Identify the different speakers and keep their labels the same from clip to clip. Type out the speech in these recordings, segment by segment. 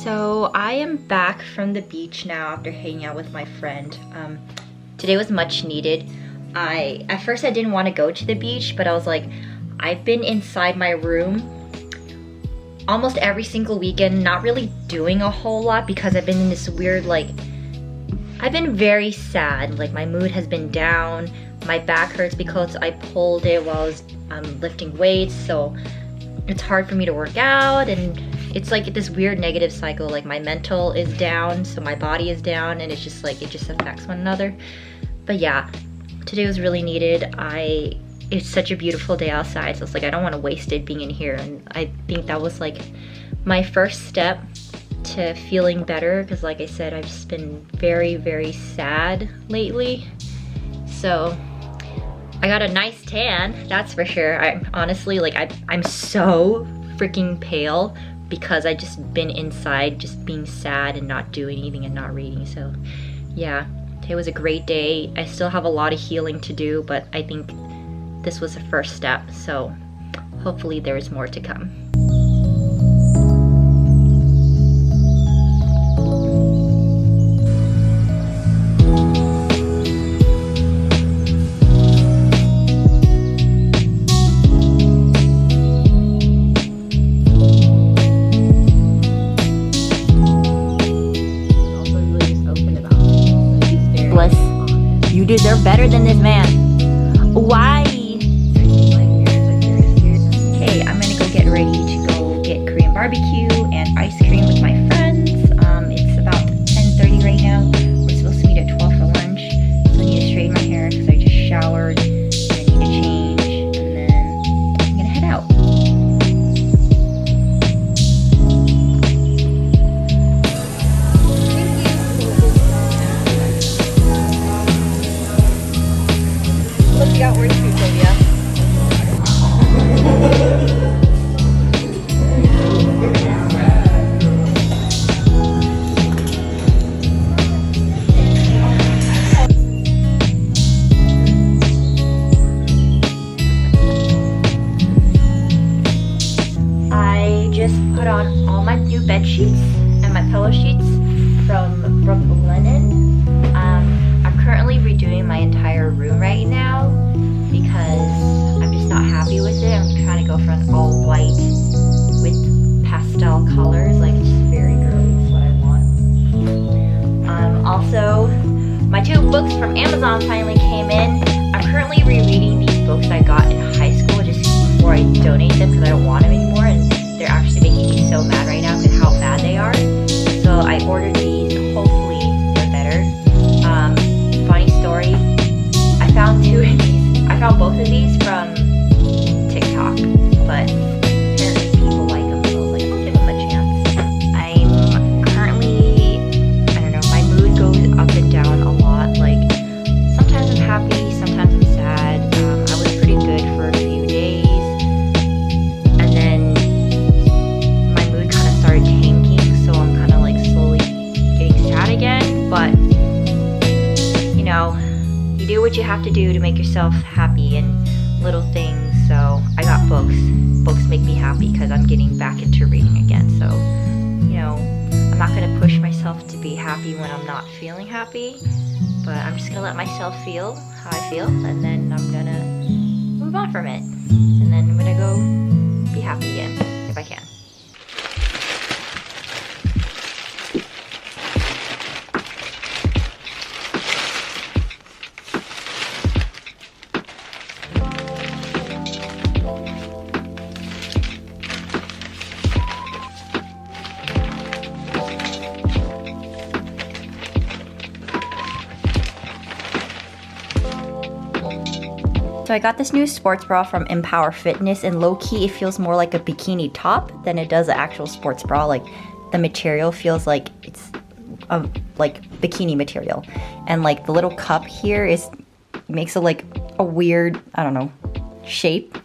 Speaker 1: So I am back from the beach now after hanging out with my friend. Today was much needed. At first I didn't want to go to the beach, but I was like, I've been inside my room almost every single weekend, not really doing a whole lot because I've been in this weird, like, I've been very sad. Like, my mood has been down. My back hurts because I pulled it while I was lifting weights, so it's hard for me to work out, and it's like this weird negative cycle. Like, my mental is down, so my body is down, and it's just like, it just affects one another. But yeah, today was really needed. It's such a beautiful day outside, so it's like I don't want to waste it being in here, and I think that was like my first step to feeling better, because like I said, I've just been very, very sad lately. So I got a nice tan, that's for sure. I'm honestly, like, I'm so freaking pale because I just been inside just being sad and not doing anything and not reading. So yeah, today was a great day. I still have a lot of healing to do, but I think this was the first step, so hopefully there's more to come. You deserve better than this man. Why? Hey, I'm gonna go get ready to go get Korean barbecue and ice cream with my friends. It's about 10:30 right now. We're supposed to meet at 12 for lunch. So I need to straighten my hair because I just showered. I need to change, and then I'm gonna head out. Look, you got words for you, Sylvia. I just put on all my new bed sheets and my pillow sheets from Brooklinen. I'm currently redoing my entire room right now because I'm just not happy with it. I'm trying to go for an all white with pastel colors, like it's just very girly. It's what I want. Also, my 2 books from Amazon finally came in. I'm currently rereading these books I got in high school just before I donate them because I don't want them anymore, and they're actually making me so mad right now because how bad they are. So I ordered these. Hopefully they're better. Funny story, I found both of these from TikTok, but apparently people like them, so I was like, I'll give them a chance. I'm currently, I don't know, my mood goes up and down a lot. Like, sometimes I'm happy, sometimes I'm sad. I was pretty good for a few days, and then my mood kind of started tanking, so I'm kind of like slowly getting sad again. But you know, you do what you have to do to make yourself happy and little things. So I got books. Books make me happy because I'm getting back into reading again. So, you know, I'm not going to push myself to be happy when I'm not feeling happy, but I'm just going to let myself feel how I feel, and then I'm going to move on from it. And then I'm going to go be happy again if I can. So I got this new sports bra from Empower Fitness, and low-key it feels more like a bikini top than it does an actual sports bra. Like, the material feels like it's like bikini material, and like the little cup here makes it like a weird, I don't know, shape.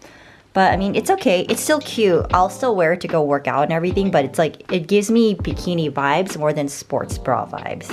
Speaker 1: But I mean, it's okay. It's still cute. I'll still wear it to go work out and everything, but it's like, it gives me bikini vibes more than sports bra vibes.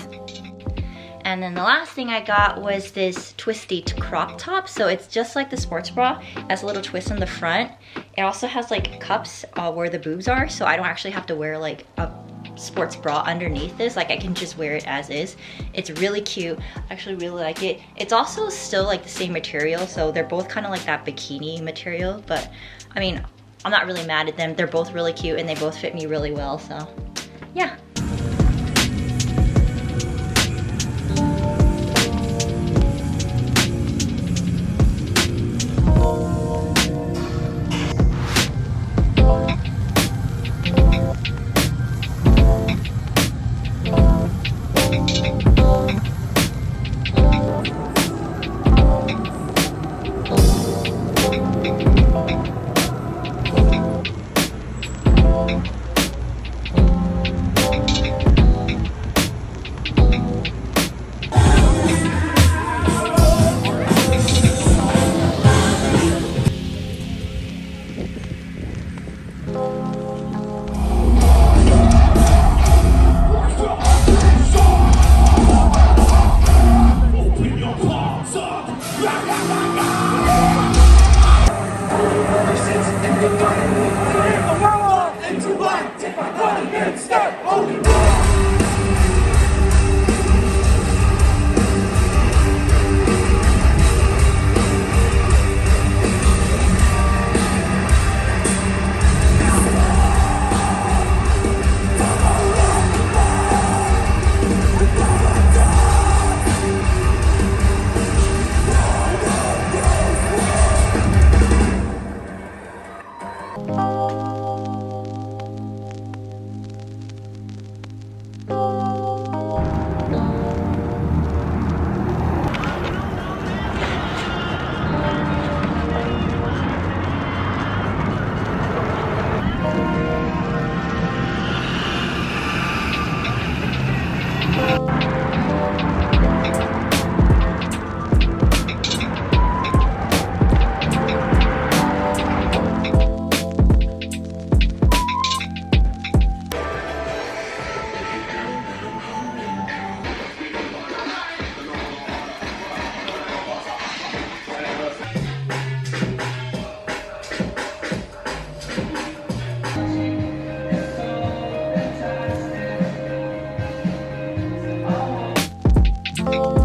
Speaker 1: And then the last thing I got was this twisty crop top. So it's just like the sports bra. It has a little twist in the front. It also has like cups where the boobs are, so I don't actually have to wear like a sports bra underneath this. Like I can just wear it as is. It's really cute. I actually really like it. It's also still like the same material, so they're both kind of like that bikini material, but I mean, I'm not really mad at them. They're both really cute and they both fit me really well, so yeah.
Speaker 2: Oh.